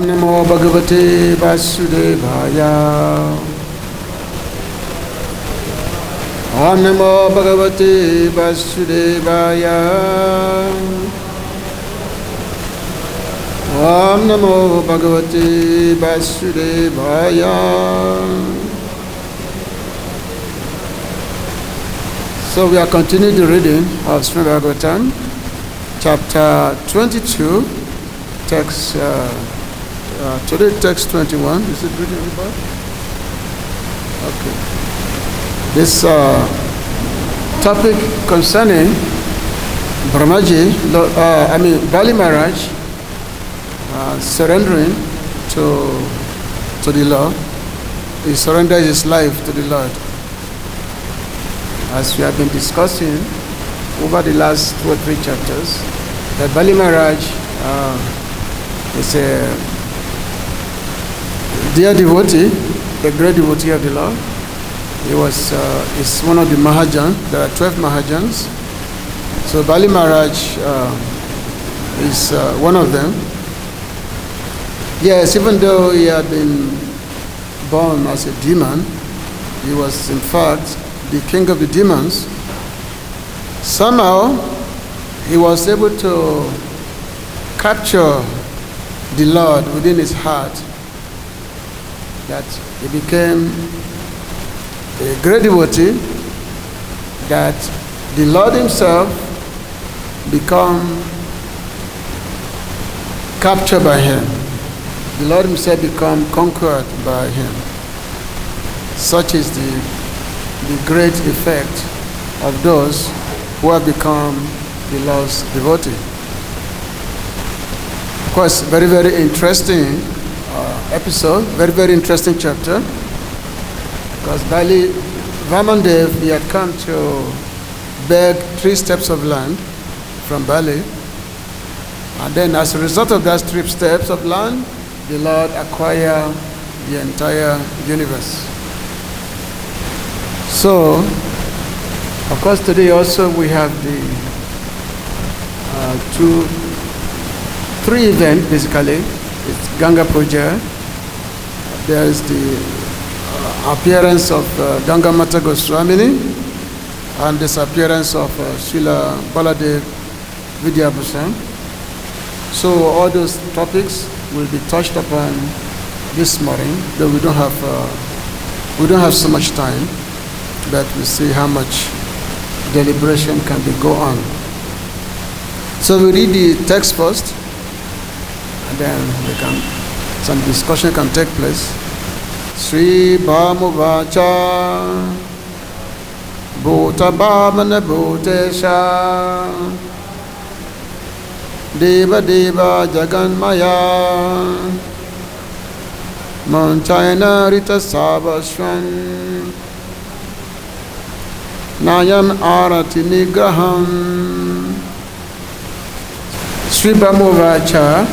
Namo Bhagavate Vasudevaya. Om Namo Bhagavate Vasudevaya. Om Namo Bhagavate Vasudevaya. So we are continuing the reading of Srimad Bhagavatam, chapter 22, text, today text 21. Is it reading about? Okay. This topic concerning Brahmaji, Bali Maharaj, surrendering to the Lord. He surrendered his life to the Lord. As we have been discussing over the last 2 or 3 chapters, that Bali Maharaj is a dear devotee, a great devotee of the Lord. He is one of the Mahajans. There are 12 Mahajans. So Bali Maharaj is one of them. Yes, even though he had been born as a demon, he was in fact the king of the demons. Somehow he was able to capture the Lord within his heart, that he became a great devotee, that the Lord himself become captured by him. The Lord himself become conquered by him. Such is the great effect of those who have become the Lord's devotee. Of course, very, very interesting episode, very, very interesting chapter, because Bali Vamandev, he had come to beg 3 steps of land from Bali, and then as a result of those 3 steps of land, the Lord acquired the entire universe. So, of course, today also we have the 3 events basically. It's Ganga Puja. There is the appearance of Ganga Mata Goswamini and disappearance of Srila Baladev Vidyabhushan. So all those topics will be touched upon this morning, though we don't have so much time, but we'll see how much deliberation can go on. So we read the text first, and then some discussion can take place. Sri Bhamuvacha Bhuta Bhavana Bhutesha Deva Deva Jaganmaya Manchayana Rita Savaswan Nayam Arati Nigraham. Sri Brahmovacha,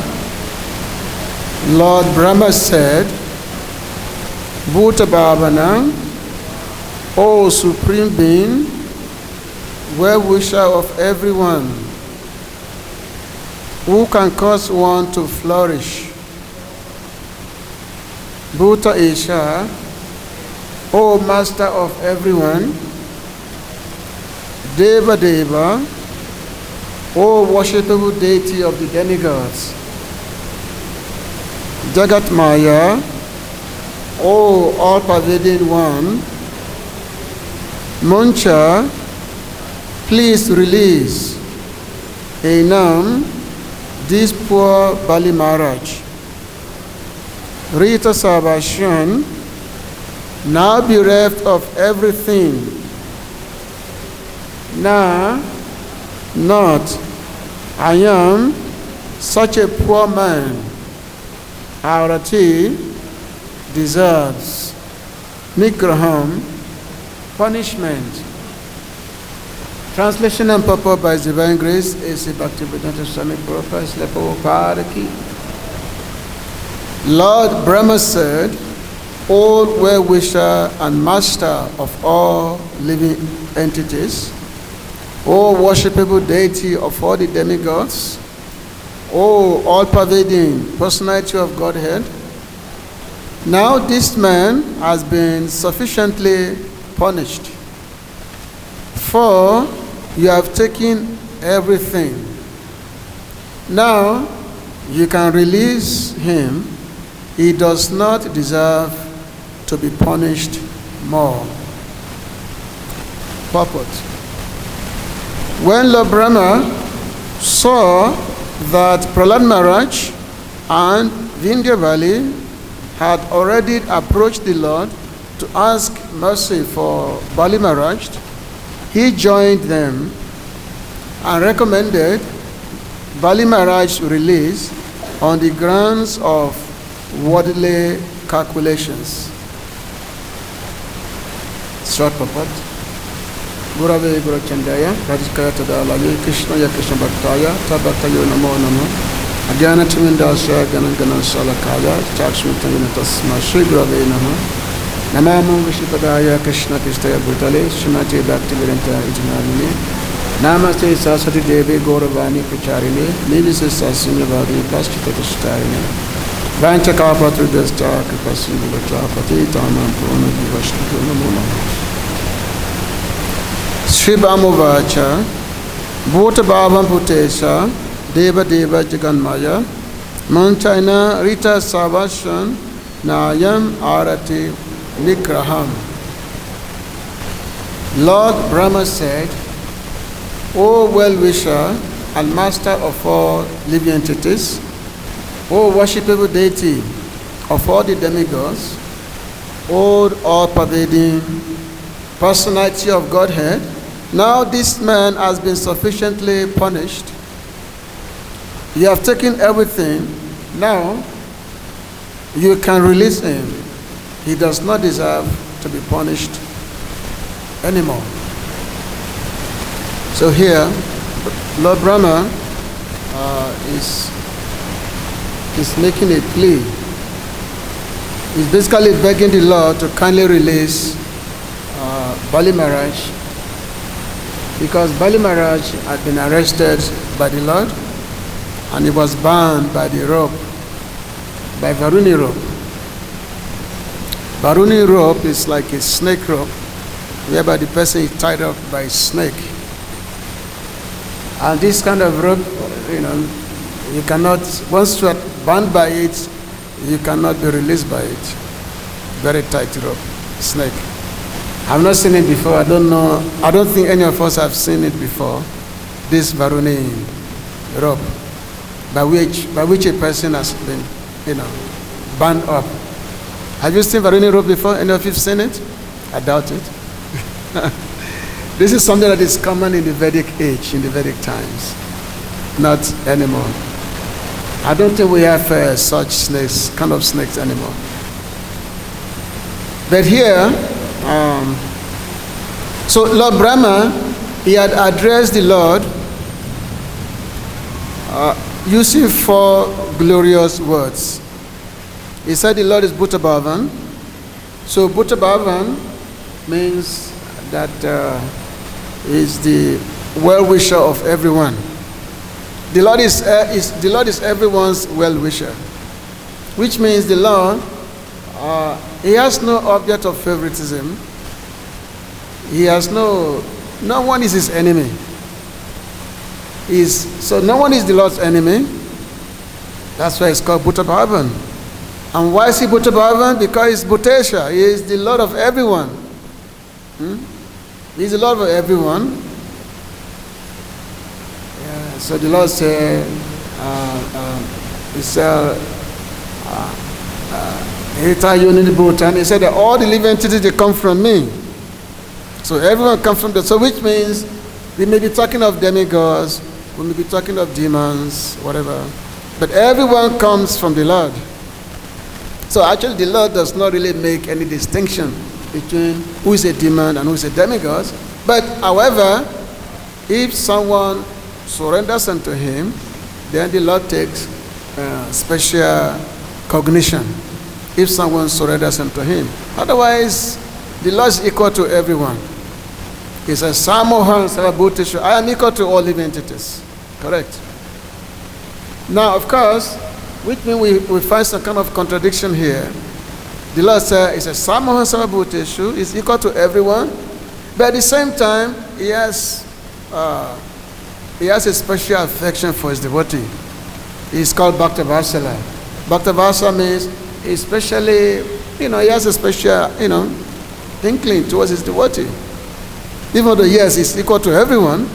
Lord Brahma said, Bhuta Bhavana, O Supreme Being, well-wisher of everyone, who can cause one to flourish. Bhuta Isha, O Master of everyone, Deva Deva, O worshipable deity of the demigods. Jagat Maya, O all-pervading one. Muncha, please release. Enam, this poor Bali Maharaj. Rita Savashan, now bereft of everything. Now, not, I am such a poor man. Arati deserves Nigraham, punishment. Translation and purport by His Divine Grace is Bhakti-Vedanta Swami Prabhupada. Lord Brahma said, all well-wisher and master of all living entities, O worshipable deity of all the demigods, Oh, all-pervading personality of Godhead, now this man has been sufficiently punished, for you have taken everything. Now you can release him. He does not deserve to be punished more. Purport. When Lord Brahma saw that Prahlad Maharaj and Vrindavan had already approached the Lord to ask mercy for Bali Maharaj, he joined them and recommended Bali Maharaj's release on the grounds of worldly calculations. Short purport. Gurave Guru Chandaya, Radhikaya Tadalaya, Krishna Ya Krishna Bhaktaya, Tabatayo Namo Namo, Agyana Timindasya, Ganangana Salakaya, Chakshmitana Tasma, Shri Gurave Namo, Namamu Vishipadaya, Krishna Kristaya Bhutale, Shrimati Bhakti Vedanta Ijnalini, Namaste Saraswati Devi Gauravani Pracharini, Nidisi Sasinyavadi, Paschita Krishtarini, Vanchakapatru Desta, Kripasinu Vachapati, Tamam Purana Vivashtu Namo Namo. Shribhamuvacha, Bhuta Bhavam Putesa, Deva Deva Jaganmaya, Manchaina Rita Savashan, Nayam Arati Nikraham. Lord Brahma said, O well-wisher and master of all living entities, O worshipable deity of all the demigods, O all-pervading personality of Godhead, now this man has been sufficiently punished. You have taken everything. Now you can release him. He does not deserve to be punished anymore. So here, Lord Brahma is making a plea. He's basically begging the Lord to kindly release Bali Maharaj, because Bali Maharaj had been arrested by the Lord and he was bound by the rope, by Varuni rope. Varuni rope is like a snake rope, whereby the person is tied up by a snake. And this kind of rope, you cannot, once you are bound by it, you cannot be released by it. Very tight rope, snake. I've not seen it before. I don't know. I don't think any of us have seen it before. This Varuni rope, by which a person has been, bound up. Have you seen Varuni rope before? Any of you have seen it? I doubt it. This is something that is common in the Vedic age, in the Vedic times, not anymore. I don't think we have such snakes, kind of snakes anymore. But here, so Lord Brahma, he had addressed the Lord using 4 glorious words. He said the Lord is Bhuta Bhavan. So Bhuta Bhavan means that is the well-wisher of everyone. The Lord is everyone's well-wisher, which means the Lord, he has no object of favoritism. He has no one is his enemy. So no one is the Lord's enemy. That's why it's called Bhuta Bhavan. And why is he Bhuta Bhavan? Because he's Bhutesha. He is the Lord of everyone. He's the Lord of everyone. Yeah, so the Lord said, he said that all the living entities, they come from me. So everyone comes from that. So which means we may be talking of demigods, we may be talking of demons, whatever. But everyone comes from the Lord. So actually the Lord does not really make any distinction between who is a demon and who is a demigod. But however, if someone surrenders unto him, then the Lord takes special cognition if someone surrenders unto him. Otherwise, the Lord is equal to everyone. He says, I am equal to all living entities. Correct. Now, of course, which means we find some kind of contradiction here. The Lord said, it's a Samahasama Bhuteshu, is equal to everyone, but at the same time, he has a special affection for his devotee. He's called Bhakta-Vatsala. Bhakta-Vatsala means especially, he has a special, inkling towards his devotee. Even though, yes, it's equal to everyone.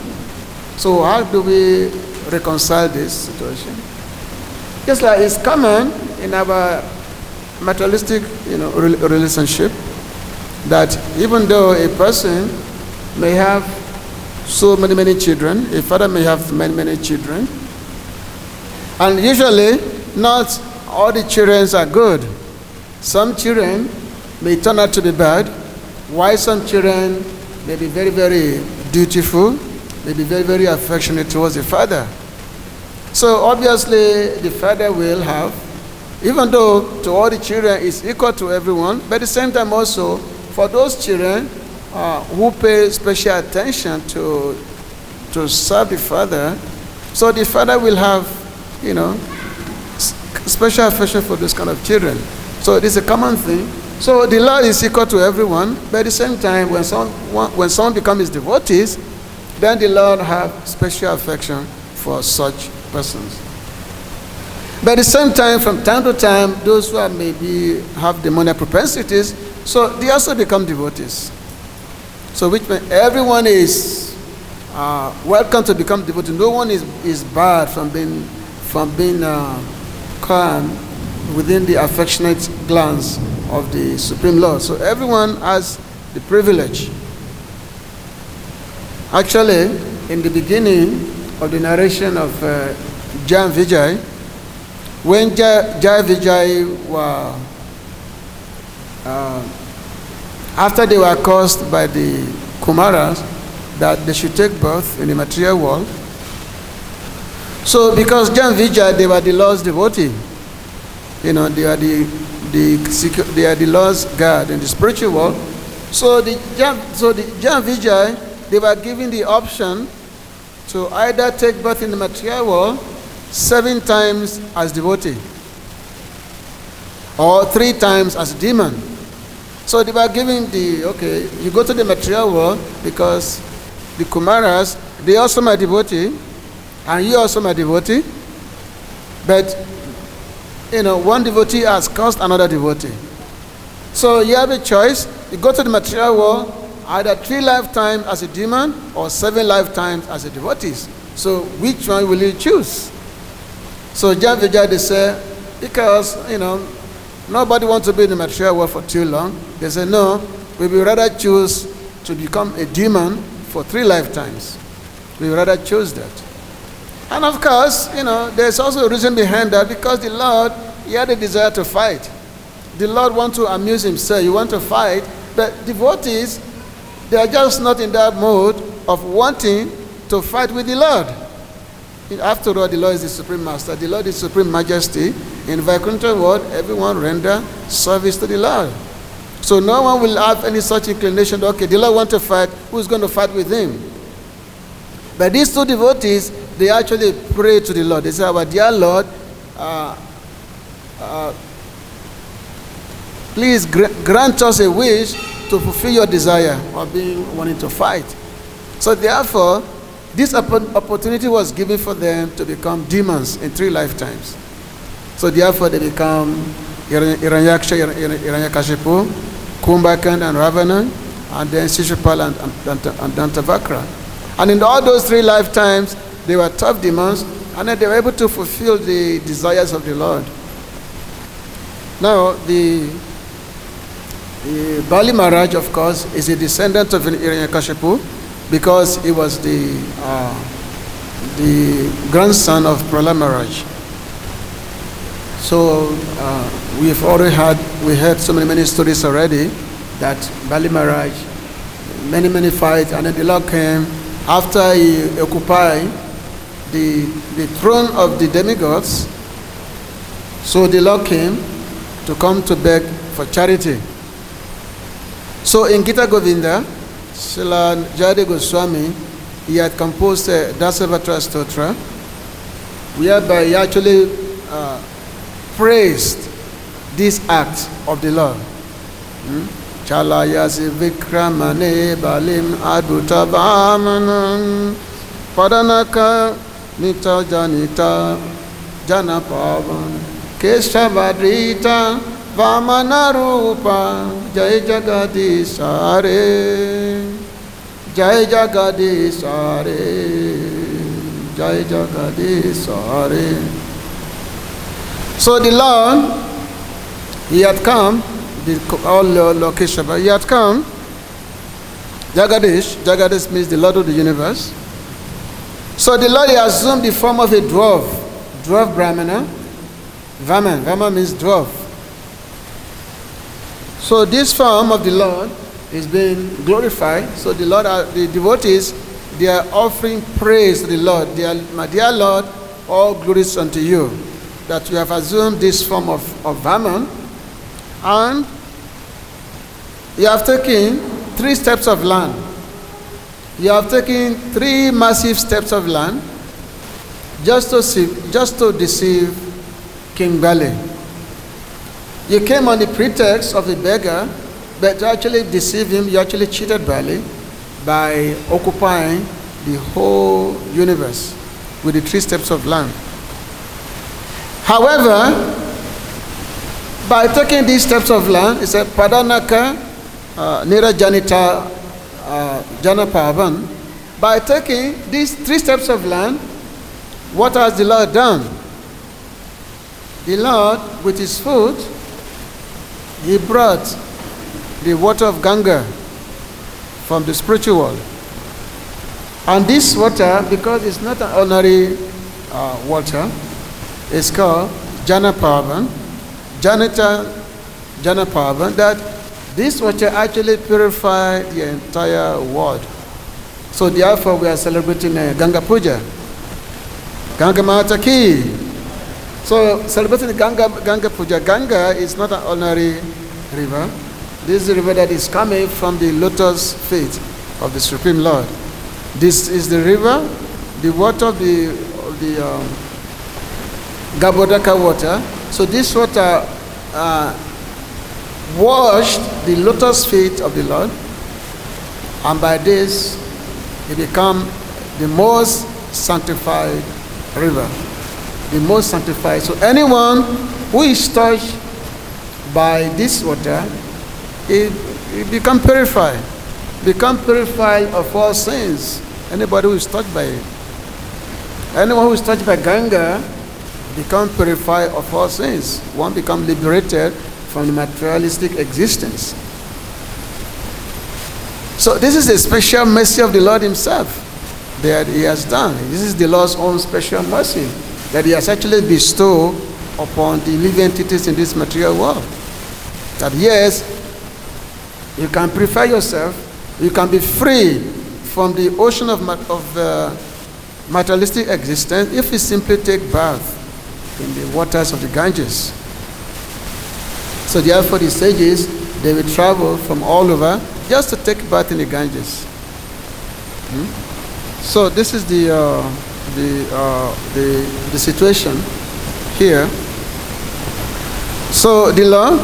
So how do we reconcile this situation? Just like it's common in our materialistic, relationship, that even though a person may have so many children, a father may have many children, and usually not all the children are good. Some children may turn out to be bad, while some children may be very dutiful, may be very affectionate towards the father. So obviously the father will have, even though to all the children is equal to everyone, but at the same time also for those children who pay special attention to serve the father, so the father will have, special affection for those kind of children. So it is a common thing. So the Lord is equal to everyone, but at the same time, when someone becomes his devotees, then the Lord have special affection for such persons. But at the same time, from time to time, those who are maybe have demonic propensities, so they also become devotees. So which means everyone is welcome to become devotee. No one is barred from being calm within the affectionate glance of the Supreme Lord. So everyone has the privilege. Actually, in the beginning of the narration of Jan Vijay, when Jai Vijay were, after they were caused by the Kumaras that they should take birth in the material world, so because Jan Vijay, they were the Lord's devotee, they are the Lord's guard in the spiritual world. So the Jan Vijay, they were given the option to either take birth in the material world 7 times as devotee or 3 times as demon. So they were giving you go to the material world because the Kumaras, they also my devotee, and you also my devotee, but one devotee has caused another devotee. So you have a choice. You go to the material world either 3 lifetimes as a demon or 7 lifetimes as a devotee. So which one will you choose? So Jan Vijay, they say, because nobody wants to be in the material world for too long. They say no, we will rather choose to become a demon for 3 lifetimes. We would rather choose that. And of course, there's also a reason behind that, because the Lord, he had a desire to fight. The Lord wants to amuse himself. You want to fight, but devotees, they are just not in that mode of wanting to fight with the Lord. After all, the Lord is the Supreme Master. The Lord is Supreme Majesty. In Vaikuntha world, everyone render service to the Lord. So no one will have any such inclination, okay, the Lord wants to fight, who's going to fight with him? But these 2 devotees, they actually pray to the Lord. They say, our dear Lord, please grant us a wish to fulfill your desire of wanting to fight. So therefore, this opportunity was given for them to become demons in 3 lifetimes. So therefore, they become Hiranyaksha, Hiranyakashipu, Kumbhakan and Ravana, and then Shishupal and Dantavakra. And in all those 3 lifetimes, they were tough demons, and then they were able to fulfill the desires of the Lord. Now, the Bali Maharaj, of course, is a descendant of Hiranyakashipu, because he was the grandson of Prahlad Maharaj. So we heard so many stories already that Bali Maharaj, many fights, and then the Lord came after he occupied the throne of the demigods. So the Lord came to beg for charity. So in Gita Govinda, Srila Jayadeva Goswami, he had composed a Dasavatra Stotra, whereby he actually praised this act of the Lord. Chalayasi Vikramane Balim Adhuta Vamanam Padanaka Nita Janita Janapavan Keshavadrita Vamana Rupa Jai Jagadisare Jai Jagadisare Jai Jagadisare. So the Lord, he had come, all location, but he had come. Jagadish means the Lord of the universe. So the Lord, he assumed the form of a dwarf Brahmana. Vaman means dwarf. So this form of the Lord is being glorified. So the Lord, the devotees, they are offering praise to the Lord. My dear Lord, all glories unto you, that you have assumed this form of Vaman, and you have taken 3 steps of land. You have taken 3 massive steps of land just to deceive King Bali. You came on the pretext of a beggar, but to actually deceive him, you actually cheated Bali by occupying the whole universe with the 3 steps of land. However, by taking these steps of land, it said Padanaka Nira Janita Janapavan. By taking these 3 steps of land, what has the Lord done? The Lord, with his foot, he brought the water of Ganga from the spiritual world. And this water, because it's not an ordinary water, it's called Janapavan. Janapavan, that this water actually purified the entire world. So therefore we are celebrating Ganga Puja. Ganga Mata Ki. So celebrating Ganga Puja. Ganga is not an ordinary river. This is a river that is coming from the lotus feet of the Supreme Lord. This is the river, the water of the Gabodaka water. So this water washed the lotus feet of the Lord, and by this it became the most sanctified river. The most sanctified. So anyone who is touched by this water, it become purified. Become purified of all sins. Anybody who is touched by it. Anyone who is touched by Ganga become purified of all sins. One become liberated from the materialistic existence. So this is a special mercy of the Lord himself that he has done. This is the Lord's own special mercy that he has actually bestowed upon the living entities in this material world. That yes, you can purify yourself, you can be free from the ocean of materialistic existence if you simply take bath in the waters of the Ganges. So therefore the sages, they will travel from all over just to take bath in the Ganges. So this is the situation here. So the law,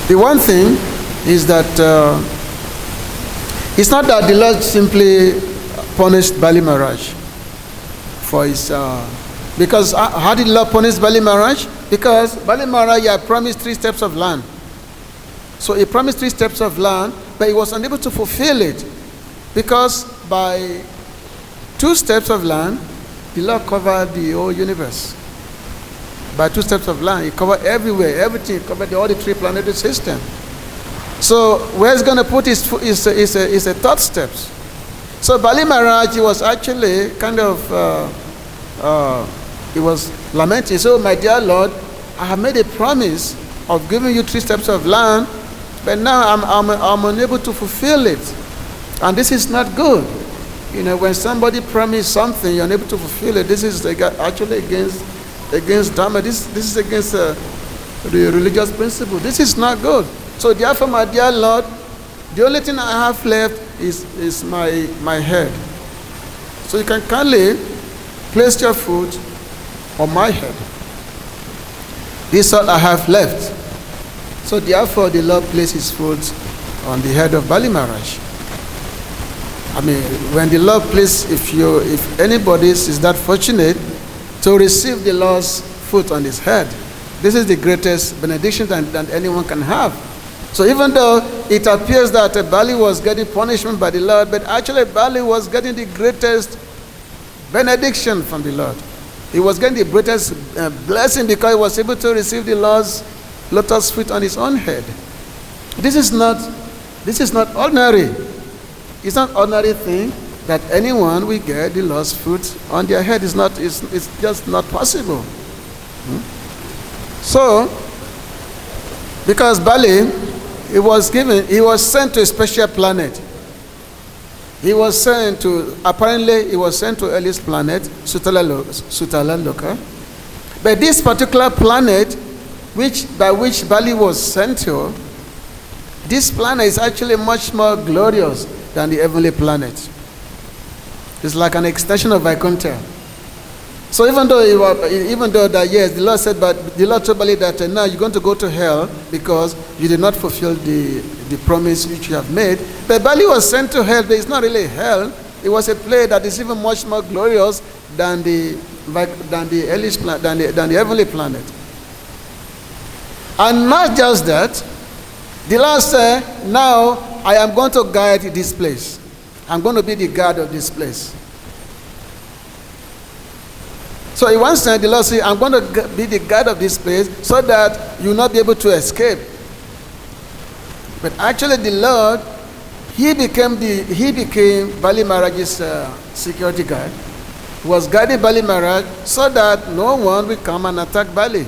the one thing is that it's not that the Lord simply punished Bali Maharaj for his because how did the Lord punish Bali Maharaj? Because Bali Maharaj had promised 3 steps of land. So he promised 3 steps of land, but he was unable to fulfill it because by 2 steps of land, the Lord covered the whole universe. By 2 steps of land, he covered everywhere, everything, he covered all the 3 planetary systems. So where he's going to put his foot is a 3rd steps. So Bali Maharaj, he was actually kind of, he was lamenting. So my dear Lord, I have made a promise of giving you 3 steps of land, but now I'm unable to fulfill it. And this is not good. You know, when somebody promises something, you're unable to fulfill it. This is actually against Dharma. This is against the religious principle. This is not good. So therefore, my dear Lord, the only thing I have left is my head. So you can kindly place your foot on my head. This is all I have left. So therefore the Lord placed his foot on the head of Bali Maharaj. I mean, when the Lord placed, if anybody is that fortunate to receive the Lord's foot on his head, this is the greatest benediction that anyone can have. So even though it appears that Bali was getting punishment by the Lord, but actually Bali was getting the greatest benediction from the Lord. He was getting the greatest blessing because he was able to receive the Lord's lotus feet on his own head. This is not ordinary. It's not ordinary thing that anyone will get the Lord's foot on their head. It's just not possible. So, because Bali, he was sent to a special planet. He was sent to Eli's planet, Sutala Loka. But this particular planet, by which Bali was sent to, this planet is actually much more glorious than the heavenly planet. It's like an extension of Vaikuntha. So even though that yes, the Lord said, but the Lord told Bali that now you're going to go to hell because you did not fulfill the promise which you have made. But Bali was sent to hell, but it's not really hell. It was a place that is even much more glorious than the heavenly planet. And not just that, the Lord said, now I am going to guide this place. I'm going to be the guard of this place. So in one sense, the Lord said, I'm going to be the guard of this place so that you will not be able to escape. But actually the Lord, he became Bali Maharaj's security guard. He was guarding Bali Maharaj so that no one will come and attack Bali.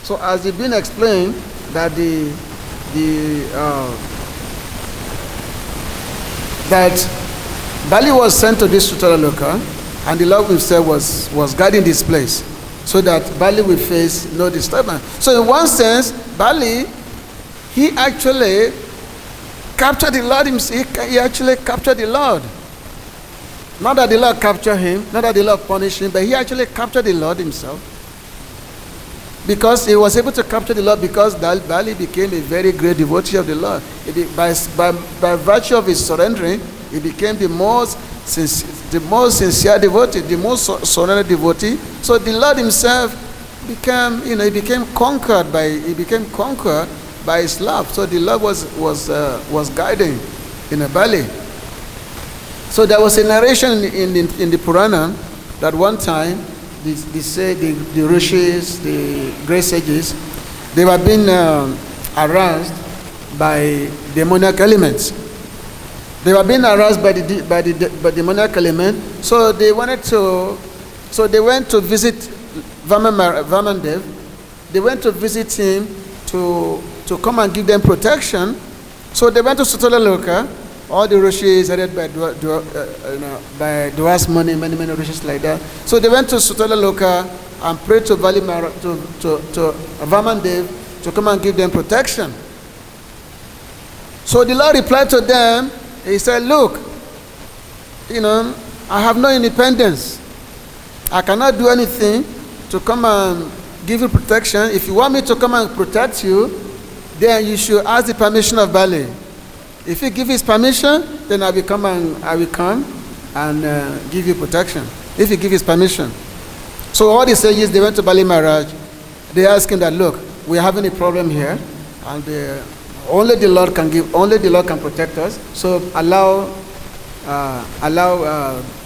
So as it's been explained, that that Bali was sent to this Sutraloka, and the Lord himself was guarding this place so that Bali will face no disturbance. So in one sense, Bali, he actually captured the Lord himself. He actually captured the Lord. Not that the Lord captured him, not that the Lord punished him, but he actually captured the Lord himself. Because he was able to capture the Lord because Bali became a very great devotee of the Lord. By virtue of his surrendering, he became the most sincere devotee, the most surrendered devotee. So the Lord himself became conquered by his love. So the Lord was guiding in a Bali. So there was a narration in the Purana that one time they say the rishis, the great sages, they were being harassed by demoniac elements. They were being harassed by the demoniac element. So they went to visit Vamandev. They went to visit him to come and give them protection. So they went to Sutalaloka. All the rishis headed by Dwas Muni, many rishis like that. So they went to Sutalaloka and prayed to to Vamandev to come and give them protection. So the Lord replied to them. He said, look, I have no independence. I cannot do anything to come and give you protection. If you want me to come and protect you, then you should ask the permission of Bali. If you give his permission, then I will come and give you protection. If you give his permission. So all the sages, they went to Bali Maharaj. They asked him that, look, we're having a problem here, and only the Lord can protect us. So allow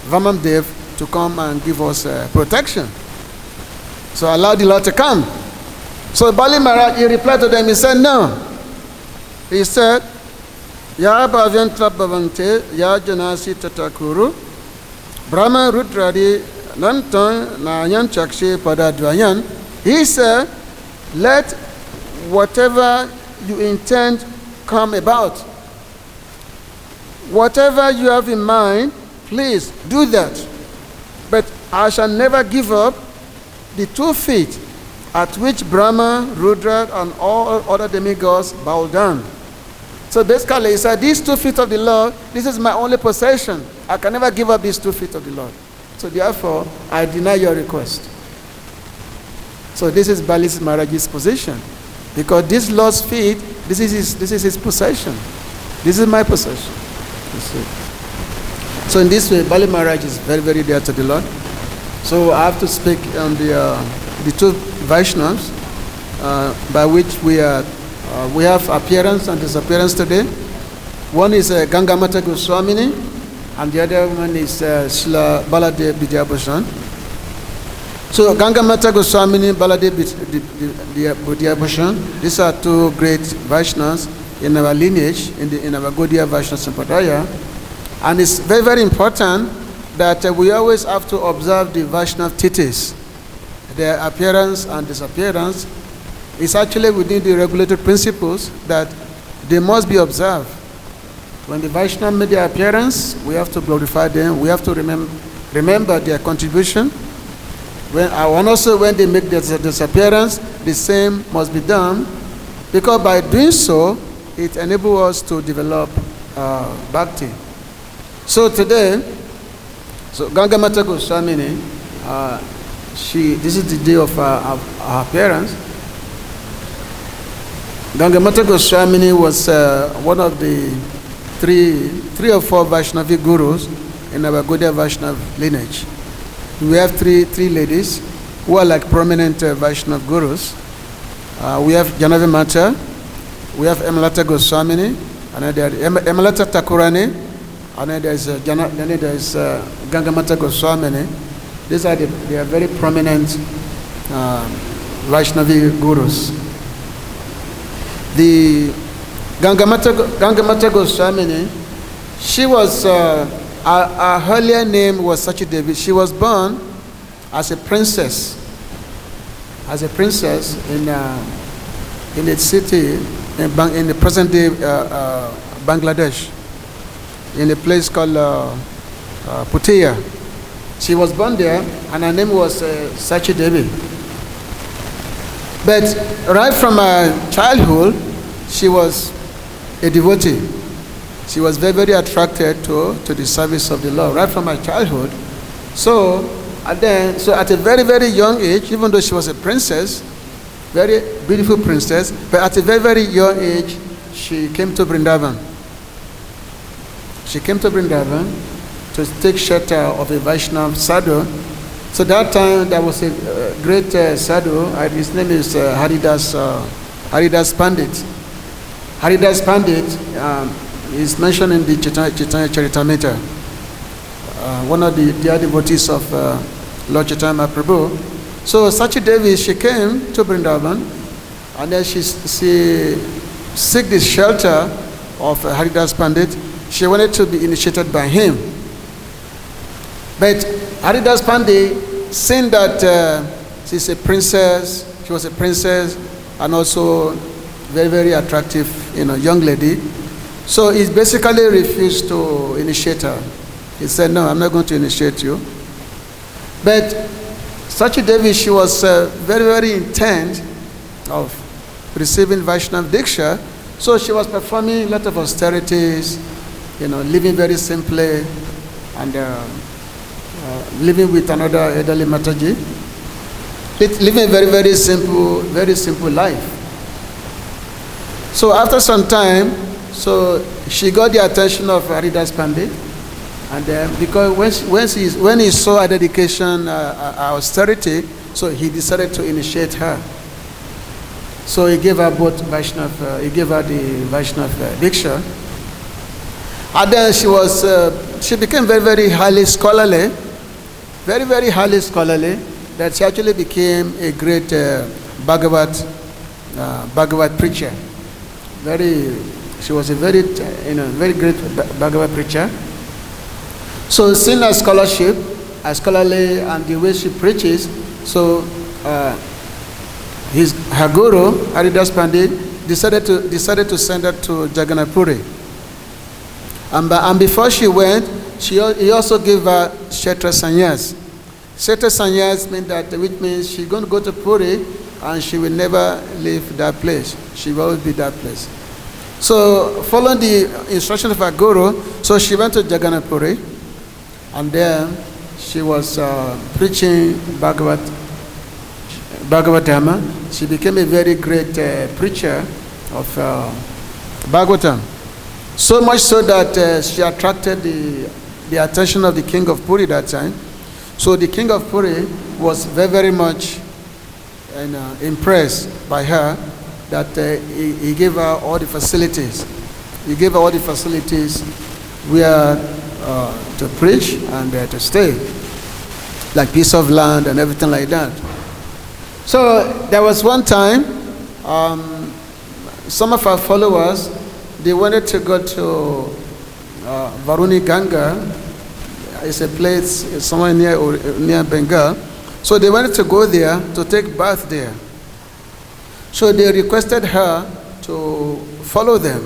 Vamandev to come and give us protection. So allow the Lord to come. So Bali Maharaj, he replied to them, he said, no. He said, Ya bhavantra bhavante, ya janasi tatakuru, Brahma rudradi nantan nayan chakshi padadvayan. He said, let whatever you intend come about. Whatever you have in mind, please do that. But I shall never give up the 2 feet at which Brahma, Rudra, and all other demigods bow down. So basically, he said, these 2 feet of the Lord, this is my only possession. I can never give up these 2 feet of the Lord. So therefore, I deny your request. So this is Bali Maharaji's position. Because this lost feet, this is his possession. This is my possession. You see. So in this way, Bali Maharaj is very, very dear to the Lord. So I have to speak on the two Vaishnavas by which we have appearance and disappearance today. One is Gangamata Goswamini, and the other one is Srila Baladev Vidyabhushan. So Gangamata Goswamini, Baladev Vidyabhushan, these are two great Vaishnavas in our lineage, in our Gaudiya Vaishnava Sampradaya. And it's very, very important that we always have to observe the Vaishnava Tithis. Their appearance and disappearance is actually within the regulated principles that they must be observed. When the Vaishnava made their appearance, we have to glorify them. We have to remember their contribution. And also when they make their disappearance, the same must be done. Because by doing so, it enables us to develop bhakti. So today, Gangamata Goswamini, this is the day of her appearance. Gangamata Goswamini was one of the three or four Vaishnavi gurus in our Gaudiya Vaishnava lineage. We have three ladies who are like prominent Vaishnava gurus. We have Janavi Mata, we have Emalata Goswamini, and then there is Emalata Thakurani, and then there is Gangamata Goswamini. These are they are very prominent Vaishnavi gurus. The Gangamata Goswamini, she was, her earlier name was Sachidevi. She was born as a princess in a city in the present day Bangladesh, in a place called Putia. She was born there, and her name was Sachidevi. But right from her childhood, she was a devotee. She was very, very attracted to the service of the Lord right from her childhood. So at a very, very young age, even though she was a princess, very beautiful princess, but at a very, very young age, she came to Vrindavan. She came to Vrindavan to take shelter of a Vaishnava sadhu. So that time, there was a great sadhu. His name is Haridas Pandit. Haridas Pandit is mentioned in the Chaitanya Charitamrita, one of the dear devotees of Lord Chaitanya Prabhu. So Sachidevi, she came to Vrindavan, and then she seek the shelter of Haridas Pandit. She wanted to be initiated by him. But Haridas Pandit, seeing that she's a princess, she was a princess, and also very, very attractive, young lady. So he basically refused to initiate her. He said, "No, I'm not going to initiate you." But Sachidevi, she was very, very intent of receiving Vaishnava Diksha. So she was performing a lot of austerities, living very simply, and living with another elderly Mataji. Living a very, very simple life. So after some time, so she got the attention of Haridas Pandit, and because when he saw her dedication, her austerity, so he decided to initiate her. So he gave her both Vaishnava, he gave her the Vaishnava Diksha, and then she became very, very highly scholarly, very, very highly scholarly, that she actually became a great Bhagavad preacher. She was a very great Bhagavad preacher. So seeing her scholarship, her scholarly, and the way she preaches, so her guru, Haridas Pandit, decided to send her to Jagannath Puri. And before she went, he also gave her Kshetra Sannyas. Kshetra Sannyas which means she's going to go to Puri, and she will never leave that place. She will always be that place. So following the instruction of her guru, so she went to Jagannath Puri, and then she was preaching Bhagavatam. She became a very great preacher of Bhagavatam. So much so that she attracted the attention of the king of Puri that time. So the king of Puri was very, very much impressed by her, that he gave her all the facilities. He gave her all the facilities where to preach and to stay, like piece of land and everything like that. So there was one time, some of our followers, they wanted to go to Varuni Ganga. It's a place somewhere near Bengal. So they wanted to go there to take bath there. So they requested her to follow them.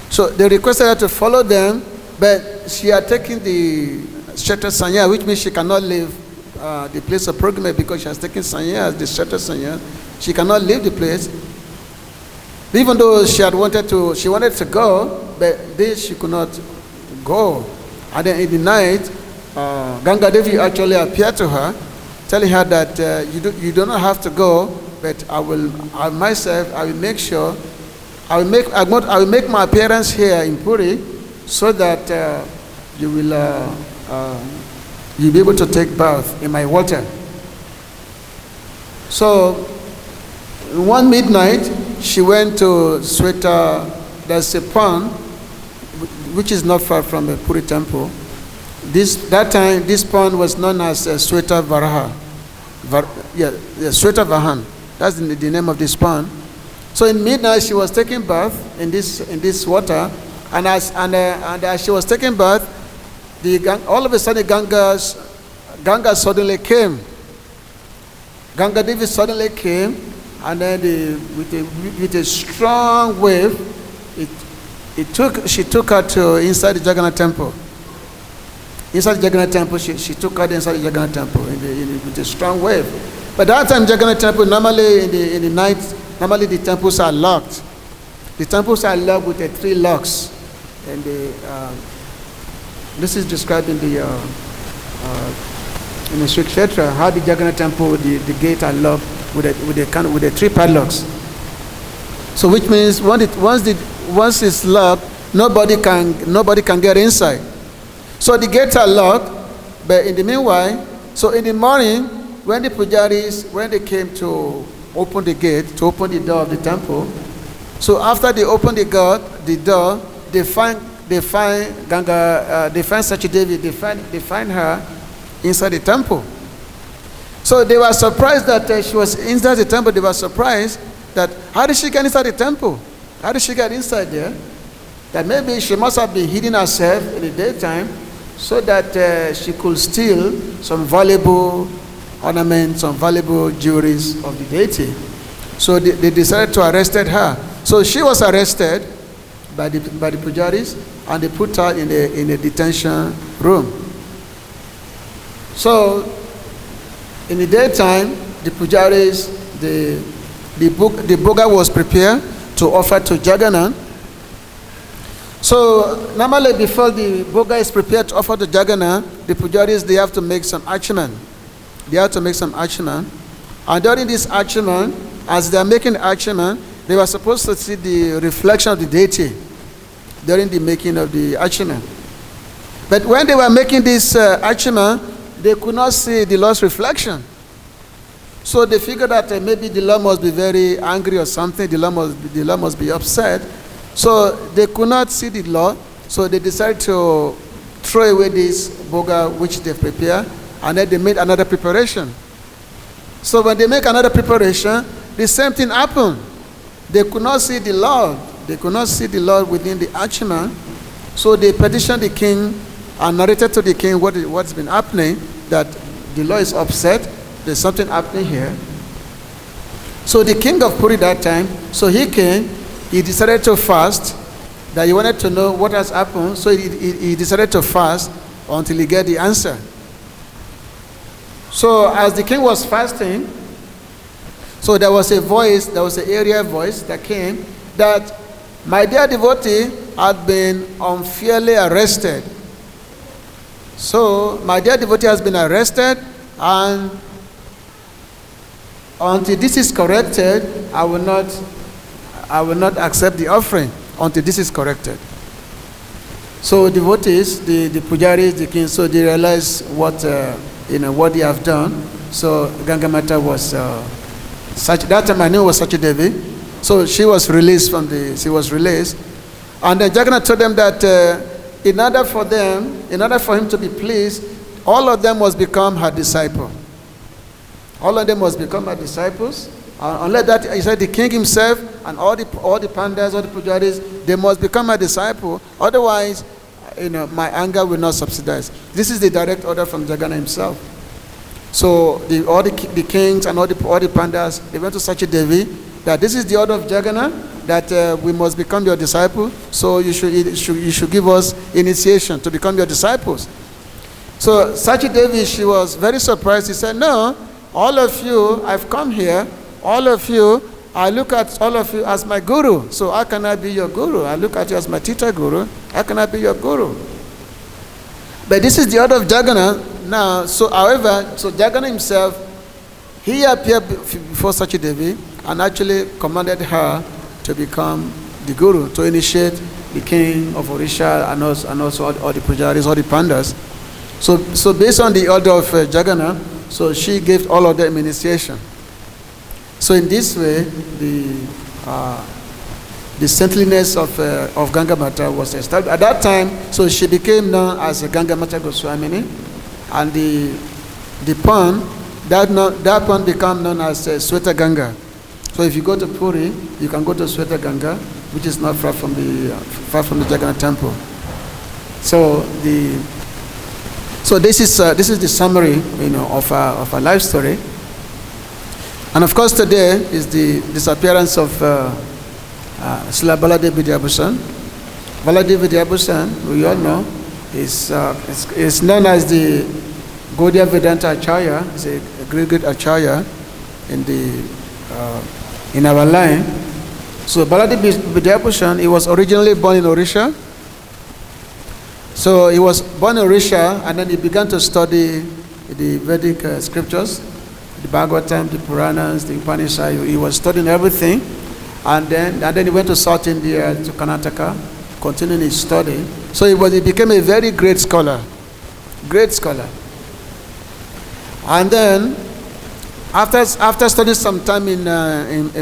So they requested her to follow them, but she had taken the Sheta Sanya, which means she cannot leave the place of pilgrimage because she has taken Sanya as the Sheta Sanya. She cannot leave the place. Even though she wanted to go, but this she could not go. And then in the night, Ganga Devi actually appeared to her, telling her that you do not have to go, but I will make sure, I will make my appearance here in Puri, so that you'll be able to take bath in my water. So one midnight, she went to Sweta. There's a pond which is not far from the Puri temple. That time, this pond was known as Sweta Varaha. Sweta Vahan. That's the name of this pond. So in midnight, she was taking bath in this water, and as she was taking bath, all of a sudden Ganga suddenly came. Ganga Devi suddenly came, and then with a strong wave, she took her to inside the Jagannath temple. Inside the Jagannath temple, she took her inside the Jagannath temple with a strong wave. But that time, Jagannath temple, normally in the night, normally the temples are locked. The temples are locked with 3 locks, and this is described in the Sri Kshetra, how the Jagannath temple, the gate are locked with the 3 padlocks. So which means once it's locked, nobody can get inside. So the gates are locked, but in the meanwhile, so in the morning, when the pujaris, when they came to open the gate, to open the door of the temple, so after they open the door, they find Ganga, they find Sachidevi, they find her inside the temple. So they were surprised that she was inside the temple. They were surprised that, how did she get inside the temple? How did she get inside there? That maybe she must have been hiding herself in the daytime so that she could steal some valuable ornaments, some valuable jewelries of the deity. So they decided to arrest her. So she was arrested by the pujaris, and they put her in a detention room. So in the daytime, the pujaris, the bhoga was prepared to offer to Jagannath. So normally before the bhoga is prepared to offer to Jagannath, the pujaris, they have to make some archman. And during this archman, as they are making the archman, they were supposed to see the reflection of the deity during the making of the archman. But when they were making this archman, they could not see the Lord's reflection. So they figured that maybe the Lord must be very angry or something. The Lord must be upset. So they could not see the Lord. So they decided to throw away this bhoga which they prepared, and then they made another preparation. So when they make another preparation, the same thing happened. They could not see the Lord. They could not see the Lord within the archman. So they petitioned the king and narrated to the king what's been happening, that the Lord is upset. There's something happening here. So the king of Puri that time, so he came, he decided to fast, that he wanted to know what has happened. So he decided to fast until he get the answer. So as the king was fasting, so there was an area voice that came, that my dear devotee had been unfairly arrested. So my dear devotee has been arrested, and until this is corrected, I will not accept the offering until this is corrected. So devotees, the pujaris, the king, so they realize what what they have done. So Ganga Mata was that time I knew it was Sachi Devi. So she was released, and then Jagannath told them that in order for him to be pleased, all of them must become her disciple. All of them must become her disciples. Unless that, he said, the king himself and all the pandas, all the pujaris, they must become her disciple. Otherwise, my anger will not subsidize. This is the direct order from Jagannath himself. So all the kings and all the pandas, they went to Sachi Devi that this is the order of Jagannath, that we must become your disciple. So you should give us initiation to become your disciples. So Sachi Devi, she was very surprised. He said, no, all of you, I've come here, all of you, I look at all of you as my guru. So how can I be your guru? I look at you as my teacher guru. How can I be your guru? But this is the order of Jagannath. Now, so Jagannath himself, he appeared before Sachi Devi and actually commanded her to become the guru, to initiate the king of Orisha and also all the pujaris, all the pandas. So based on the order of Jagannath, so she gave all of them initiation. So in this way, the saintliness of Ganga Mata was established. At that time, so she became known as Ganga Mata Goswamini, and the pond, that pond became known as Sweta Ganga. So if you go to Puri, you can go to Sweta Ganga, which is not far from the Jagannath temple. So this is the summary, of our life story. And of course, today is the disappearance of Srila Baladev Vidyabhushan. Baladev Vidyabhushan, we all know, is known as the Gaudiya Vedanta Acharya. He's a great Acharya in our line. So Baladev Vidyabhushan, he was originally born in Orisha. So he was born in Orisha, and then he began to study the Vedic scriptures, the Bhagavatam, the Puranas, the Upanishads. He was studying everything, and then he went to South India, to Karnataka, continuing his study. So he became a very great scholar. And then after studying some time in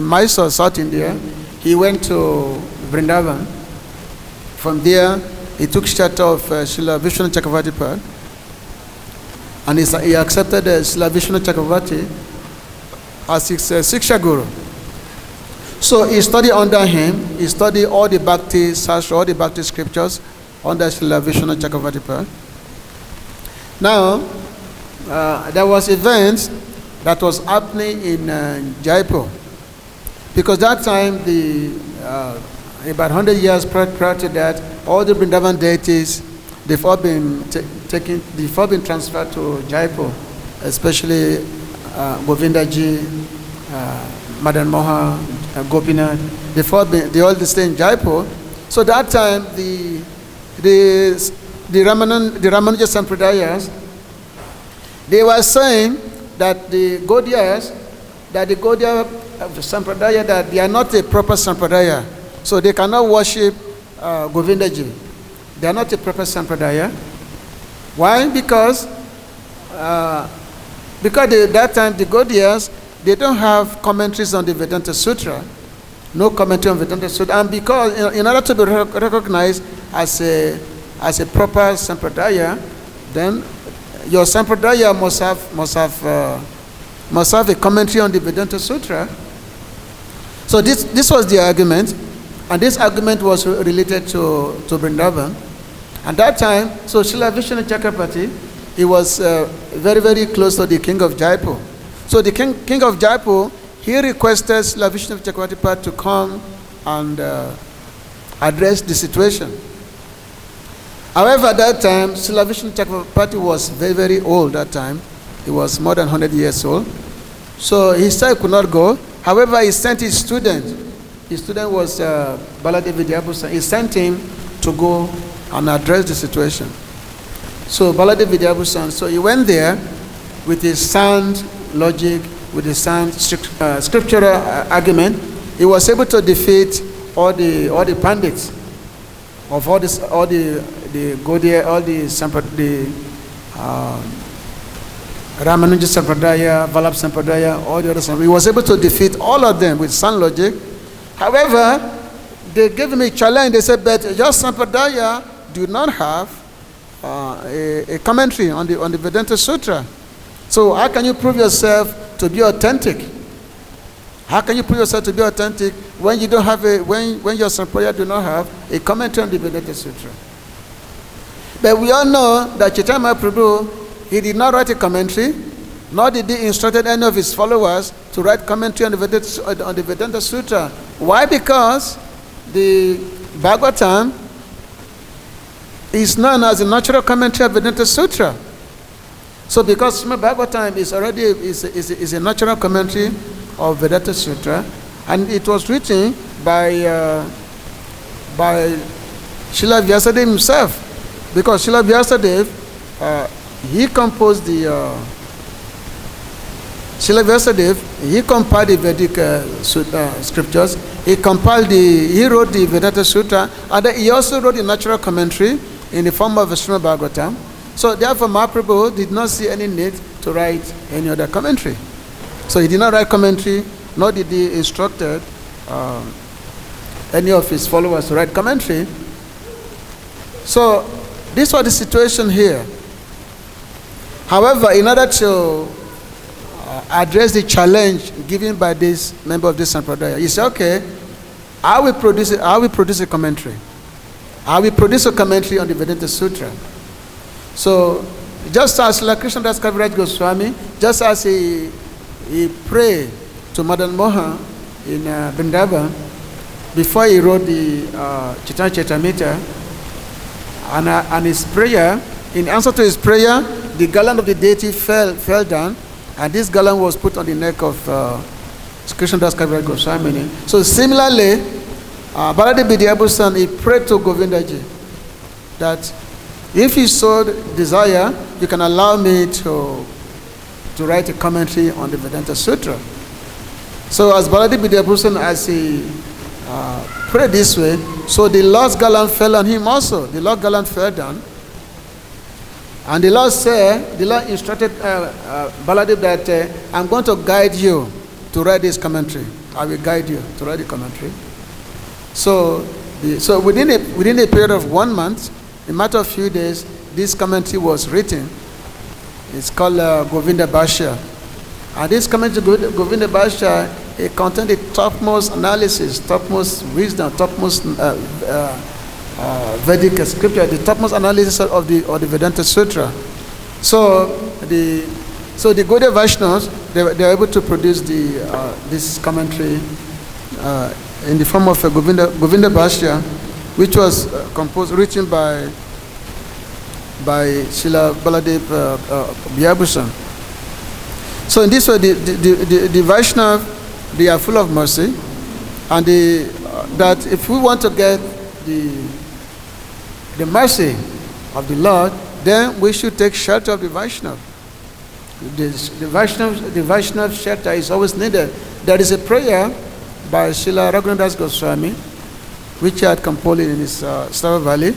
Mysore, South India, he went to Vrindavan. From there, he took shelter of Srila Vishnu Chakravarti Pad, and he accepted Srila Vishnu Chakravarti as his Siksha Guru. So he studied under him. He studied all the Bhakti Sastra, all the Bhakti scriptures under Srila Vishnu Chakravarti Pad. Now, there was events that was happening in Jaipur, because that time, about 100 years prior to that, all the Vrindavan deities, they've all been transferred to Jaipur, especially Govindaji, Madan Mohan, Gopinath. They all stay in Jaipur. So that time, the Ramanuja Sampradayas, they were saying that the Gaudiya Sampradaya, that they are not a proper Sampradaya. So they cannot worship Govindaji. They are not a proper Sampradaya. Why? Because that time the Gaudiyas, they don't have commentaries on the Vedanta Sutra. No commentary on Vedanta Sutra. And because in order to be recognized as a proper Sampradaya, then your Sampradaya must have a commentary on the Vedanta Sutra. So this was the argument. And this argument was related to Vrindavan. At that time, so Srila Vishnu Chakravarti, he was very, very close to the king of Jaipur. So the king of Jaipur, he requested Srila Vishnu Chakravarti to come and address the situation. However, at that time, Srila Vishnu Chakravarti was very, very old that time. He was more than 100 years old. So he said he could not go. However, he sent his student. His student was Baladev Vidyabhushan. He sent him to go and address the situation. So Baladev Vidyabhushan, so he went there with his sound logic, with his sound scriptural argument. He was able to defeat all the pandits of all the Gaudiya, all the Ramanuja Sampradaya, Vallabh Sampradaya, all the others. He was able to defeat all of them with sound logic. However, they gave him a challenge. They said, but your Sampradaya do not have a commentary on the Vedanta Sutra. So how can you prove yourself to be authentic? How can you prove yourself to be authentic when you don't have when your Sampradaya do not have a commentary on the Vedanta Sutra? But we all know that Chaitanya Mahaprabhu, he did not write a commentary, nor did he instructed any of his followers to write commentary on the Vedanta Sutra. Why? Because the Bhagavatam is known as a natural commentary of Vedanta Sutra. So because Srimad Bhagavatam is already is a natural commentary of Vedanta Sutra, and it was written by Srila Vyasadeva himself, because Srila Vyasadeva he composed the Srila Vyasadeva, he compiled the Vedic scriptures. He wrote the Vedanta Sutra, and he also wrote the natural commentary in the form of Srimad Bhagavatam. So therefore, Mahaprabhu did not see any need to write any other commentary. So he did not write commentary, nor did he instructed any of his followers to write commentary. So this was the situation here. However, in order to address the challenge given by this member of this Sampradaya, he said, okay, I will produce a commentary. I will produce a commentary on the Vedanta Sutra. So, just as Krishna Das Kaviraj Goswami, just as he prayed to Madan Mohan in Vrindavan before he wrote the Chaitanya Charitamrita, and his prayer, in answer to his prayer, the garland of the deity fell down, and this garland was put on the neck of Krishna Das Kaviraj Goswami. So similarly, Baladev Vidyabhushan, he prayed to Govindaji that if you so desire, you can allow me to write a commentary on the Vedanta Sutra. So as Baladev Vidyabhushan, as he prayed this way, so the Lord's garland fell on him also. The Lord's garland fell down. And the Lord instructed Baladev that I'm going to guide you to write this commentary. I will guide you to write the commentary. So within a period of 1 month, in a matter of few days, this commentary was written. It's called Govinda Bhashya. And this commentary, Govinda Bhashya, it contained the topmost analysis, topmost wisdom, topmost Vedic scripture, the topmost analysis of the Vedanta Sutra. So the Gaudiya Vaishnavas, they were able to produce this commentary in the form of a Govinda Bhashya, which was written by Srila Baladev Vidyabhushan. So in this way, the Vaishnava, they are full of mercy, and that if we want to get the mercy of the Lord, then we should take shelter of the Vaishnava. The Vaishnava shelter is always needed. There is a prayer by Srila Raghunath Das Goswami, which he had composed in his Stava Valley.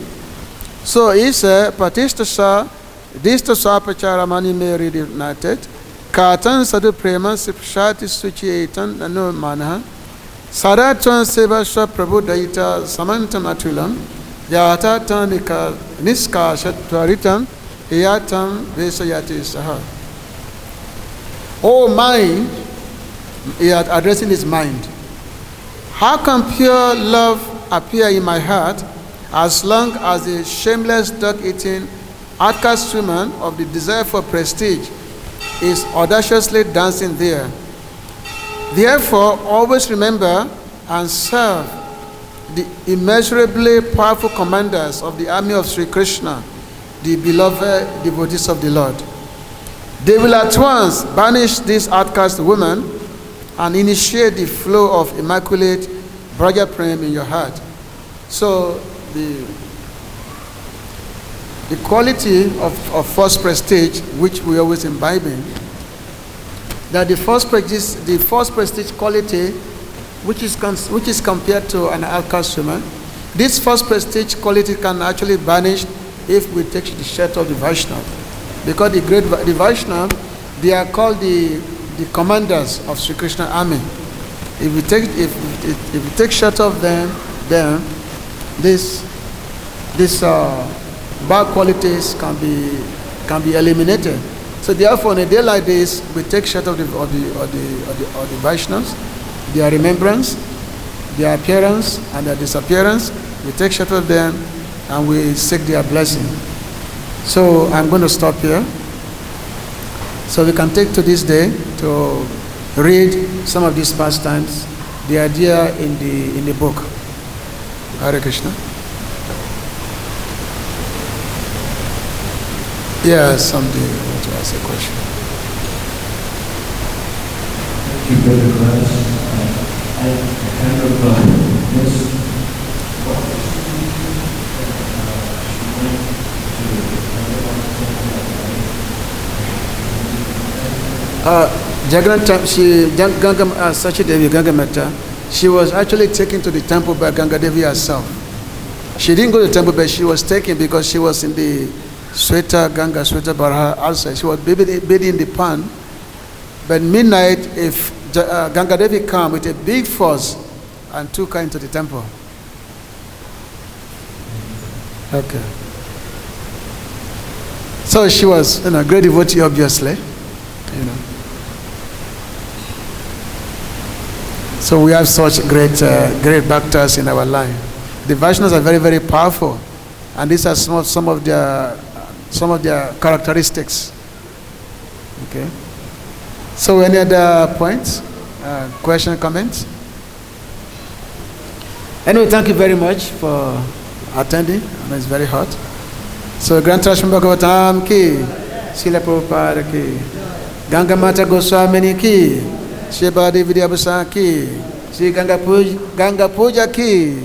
So he said, Patishtasha, Distasa Pacharamani Meri United, Katan Sadhu Prema Sipshati Suchi Etan Nanu Manaha, Saratwan Sevasha Prabhu Daita Samantam Atulam, Yata Tanika Niska Shatwaritam, Yatam Vesayati Saha. Oh mind, he had addressing his mind. How can pure love appear in my heart as long as the shameless dog-eating outcast woman of the desire for prestige is audaciously dancing there? Therefore, always remember and serve the immeasurably powerful commanders of the army of Sri Krishna, the beloved devotees of the Lord. They will at once banish this outcast woman and initiate the flow of immaculate Braja Prem in your heart. So the quality of first prestige, which we always imbibe in, that the first prestige quality, which is compared to an alcohol, this first prestige quality can actually vanish if we take the shelter of the Vaishnava. Because the Vaishnava, they are called the commanders of Sri Krishna army. If we take shelter of them, then this bad qualities can be eliminated. So therefore, on a day like this, we take shelter of the Vaishnavas, their remembrance, their appearance, and their disappearance. We take shelter of them, and we seek their blessing. So I'm going to stop here. So we can take to this day to read some of these pastimes, the idea in the book. Hare Krishna. Yes, somebody want to ask a question. Thank you very much. I kind of missed what Sachidevi Gangamata, she was actually taken to the temple by Ganga Devi herself. She didn't go to the temple, but she was taken because she was in the Sweta Baraha outside. She was bathing in the pond. But midnight, if Ganga Devi came with a big force and took her into the temple. Okay. So she was, a great devotee, obviously. So we have such great bhaktas in our life. The Vaishnavas are very, very powerful, and these are some of their characteristics. Okay. So any other points, question, comments? Anyway, thank you very much for attending. I know it's very hot. So Grand Trashman Bhagavatam ki, Srila Prabhupada ki, Ganga Mata Goswamini ki, Shri Bhadevidi Abhasa ki, Sri Ganga Puja ki.